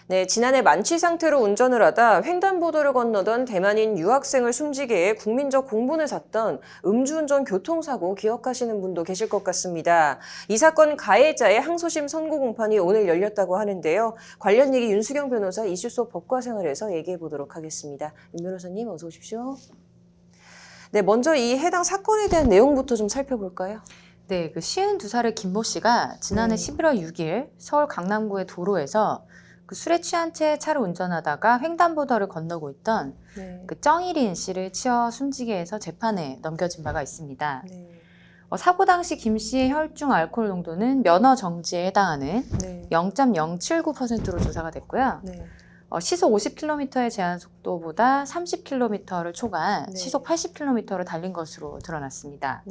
네, 지난해 만취 상태로 운전을 하다 횡단보도를 건너던 대만인 유학생을 숨지게 해 국민적 공분을 샀던 음주운전 교통사고 기억하시는 분도 계실 것 같습니다. 이 사건 가해자의 항소심 선고 공판이 오늘 열렸다고 하는데요. 관련 얘기 윤수경 변호사 이슈소 법과생활에서 얘기해 보도록 하겠습니다. 윤 변호사님 어서 오십시오. 네, 먼저 이 해당 사건에 대한 내용부터 좀 살펴볼까요? 네, 그 52살의 김모 씨가 지난해 11월 6일 서울 강남구의 도로에서 그 술에 취한 채 차를 운전하다가 횡단보도를 건너고 있던 그 정일인 씨를 치어 숨지게 해서 재판에 넘겨진 바가 있습니다. 사고 당시 김 씨의 혈중 알코올 농도는 면허 정지에 해당하는 0.079%로 조사가 됐고요. 시속 50km의 제한 속도보다 30km를 초과한 시속 80km를 달린 것으로 드러났습니다.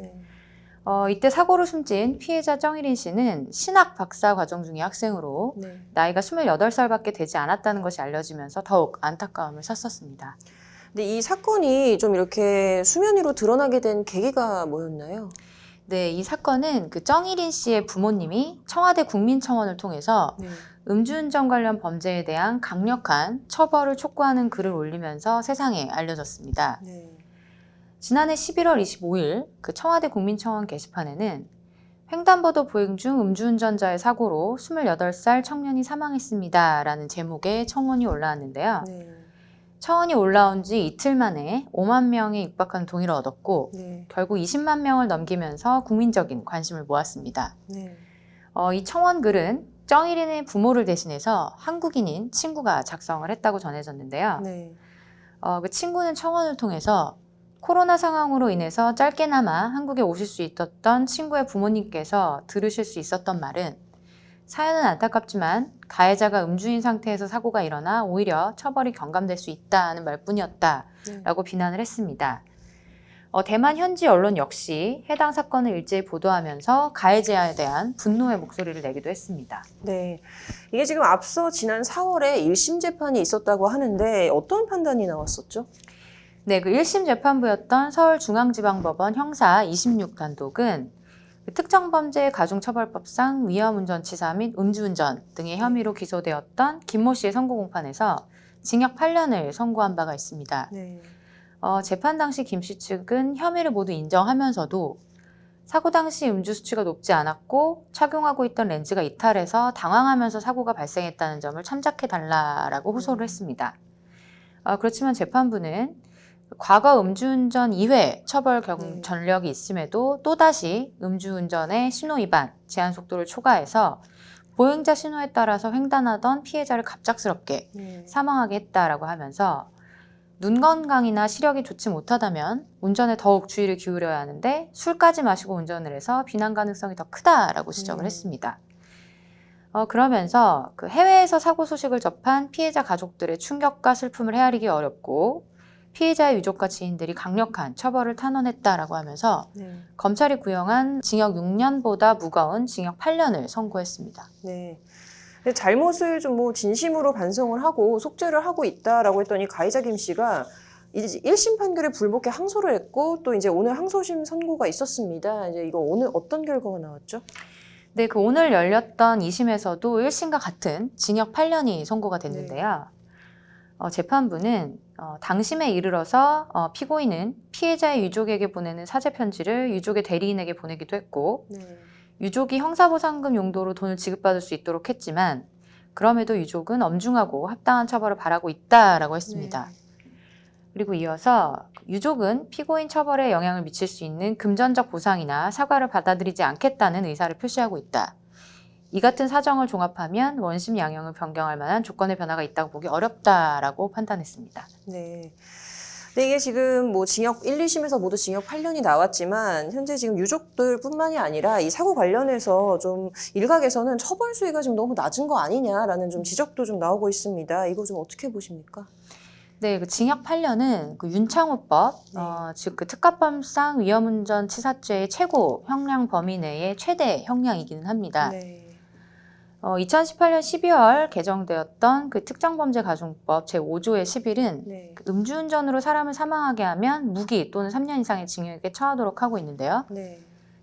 이때 사고로 숨진 피해자 정일인 씨는 신학 박사 과정 중의 학생으로 나이가 28살밖에 되지 않았다는 것이 알려지면서 더욱 안타까움을 샀었습니다. 근데 이 사건이 좀 이렇게 수면 위로 드러나게 된 계기가 뭐였나요? 네, 이 사건은 그 정일인 씨의 부모님이 청와대 국민청원을 통해서 음주운전 관련 범죄에 대한 강력한 처벌을 촉구하는 글을 올리면서 세상에 알려졌습니다. 지난해 11월 25일 그 청와대 국민청원 게시판에는 횡단보도 보행 중 음주운전자의 사고로 28살 청년이 사망했습니다 라는 제목의 청원이 올라왔는데요. 청원이 올라온 지 이틀 만에 5만 명에 육박하는 동의를 얻었고 결국 20만 명을 넘기면서 국민적인 관심을 모았습니다. 이 청원 글은 정일인의 부모를 대신해서 한국인인 친구가 작성을 했다고 전해졌는데요. 그 친구는 청원을 통해서 코로나 상황으로 인해서 짧게나마 한국에 오실 수 있었던 친구의 부모님께서 들으실 수 있었던 말은 사연은 안타깝지만 가해자가 음주인 상태에서 사고가 일어나 오히려 처벌이 경감될 수 있다는 말뿐이었다라고 비난을 했습니다. 대만 현지 언론 역시 해당 사건을 일제히 보도하면서 가해자에 대한 분노의 목소리를 내기도 했습니다. 네, 이게 지금 앞서 지난 4월에 1심 재판이 있었다고 하는데 어떤 판단이 나왔었죠? 네, 그 1심 재판부였던 서울중앙지방법원 형사 26단독은 특정범죄 가중처벌법상 위험운전치사 및 음주운전 등의 혐의로 기소되었던 김모 씨의 선고 공판에서 징역 8년을 선고한 바가 있습니다. 재판 당시 김 씨 측은 혐의를 모두 인정하면서도 사고 당시 음주 수치가 높지 않았고 착용하고 있던 렌즈가 이탈해서 당황하면서 사고가 발생했다는 점을 참작해달라라고 호소를 했습니다. 그렇지만 재판부는 과거 음주운전 이외 처벌 전력이 있음에도 또다시 음주운전의 신호위반, 제한속도를 초과해서 보행자 신호에 따라서 횡단하던 피해자를 갑작스럽게 사망하게 했다라고 하면서 눈 건강이나 시력이 좋지 못하다면 운전에 더욱 주의를 기울여야 하는데 술까지 마시고 운전을 해서 비난 가능성이 더 크다라고 지적을 했습니다. 그러면서 그 해외에서 사고 소식을 접한 피해자 가족들의 충격과 슬픔을 헤아리기 어렵고 피해자의 유족과 지인들이 강력한 처벌을 탄원했다라고 하면서 검찰이 구형한 징역 6년보다 무거운 징역 8년을 선고했습니다. 네. 잘못을 좀 뭐 진심으로 반성을 하고 속죄를 하고 있다라고 했더니 가해자 김 씨가 이제 1심 판결에 불복해 항소를 했고 또 이제 오늘 항소심 선고가 있었습니다. 이제 이거 오늘 어떤 결과가 나왔죠? 네, 그 오늘 열렸던 2심에서도 1심과 같은 징역 8년이 선고가 됐는데요. 재판부는 당심에 이르러서 피고인은 피해자의 유족에게 보내는 사죄 편지를 유족의 대리인에게 보내기도 했고 유족이 형사보상금 용도로 돈을 지급받을 수 있도록 했지만 그럼에도 유족은 엄중하고 합당한 처벌을 바라고 있다라고 했습니다. 그리고 이어서 유족은 피고인 처벌에 영향을 미칠 수 있는 금전적 보상이나 사과를 받아들이지 않겠다는 의사를 표시하고 있다. 이 같은 사정을 종합하면 원심 양형을 변경할 만한 조건의 변화가 있다고 보기 어렵다라고 판단했습니다. 네. 근데 이게 지금 뭐 징역 1, 2심에서 모두 징역 8년이 나왔지만 현재 지금 유족들뿐만이 아니라 이 사고 관련해서 좀 일각에서는 처벌 수위가 좀 너무 낮은 거 아니냐라는 좀 지적도 좀 나오고 있습니다. 이거 좀 어떻게 보십니까? 네, 그 징역 8년은 그 윤창호법, 즉 그 특가법상 위험운전 치사죄의 최고 형량 범위 내의 최대 형량이기는 합니다. 2018년 12월 개정되었던 그 특정범죄가중법 제5조의 11은 그 음주운전으로 사람을 사망하게 하면 무기 또는 3년 이상의 징역에 처하도록 하고 있는데요.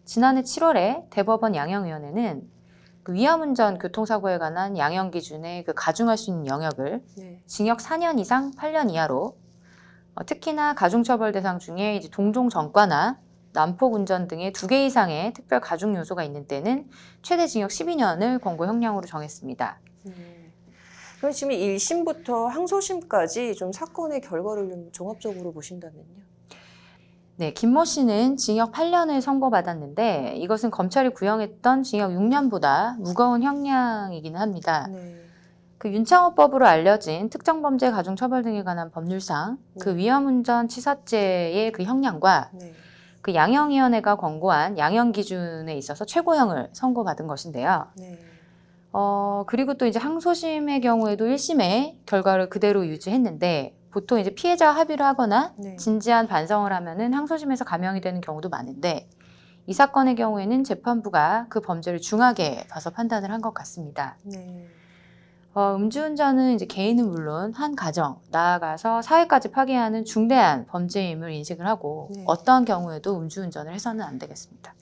지난해 7월에 대법원 양형위원회는 그 위험운전 교통사고에 관한 양형 기준의 그 가중할 수 있는 영역을 네. 징역 4년 이상 8년 이하로 특히나 가중처벌 대상 중에 이제 동종 전과나 난폭 운전 등의 2개 이상의 특별 가중 요소가 있는 때는 최대 징역 12년을 권고 형량으로 정했습니다. 그럼 지금 1심부터 항소심까지 좀 사건의 결과를 좀 종합적으로 보신다면요? 네, 김모 씨는 징역 8년을 선고받았는데 이것은 검찰이 구형했던 징역 6년보다 무거운 형량이기는 합니다. 네. 그 윤창호법으로 알려진 특정범죄 가중처벌 등에 관한 법률상 그 위험운전 치사죄의 그 형량과 네. 그 양형위원회가 권고한 양형 기준에 있어서 최고형을 선고받은 것인데요. 네. 그리고 또 이제 항소심의 경우에도 1심의 결과를 그대로 유지했는데 보통 이제 피해자와 합의를 하거나 네. 진지한 반성을 하면은 항소심에서 감형이 되는 경우도 많은데 이 사건의 경우에는 재판부가 그 범죄를 중하게 봐서 판단을 한 것 같습니다. 네. 음주운전은 이제 개인은 물론 한 가정, 나아가서 사회까지 파괴하는 중대한 범죄임을 인식을 하고 네. 어떠한 경우에도 음주운전을 해서는 안 되겠습니다.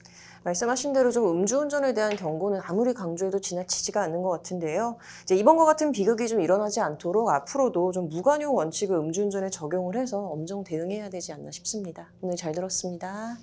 말씀하신 대로 좀 음주운전에 대한 경고는 아무리 강조해도 지나치지가 않는 것 같은데요. 이제 이번과 같은 비극이 좀 일어나지 않도록 앞으로도 좀 무관용 원칙을 음주운전에 적용을 해서 엄정 대응해야 되지 않나 싶습니다. 오늘 잘 들었습니다.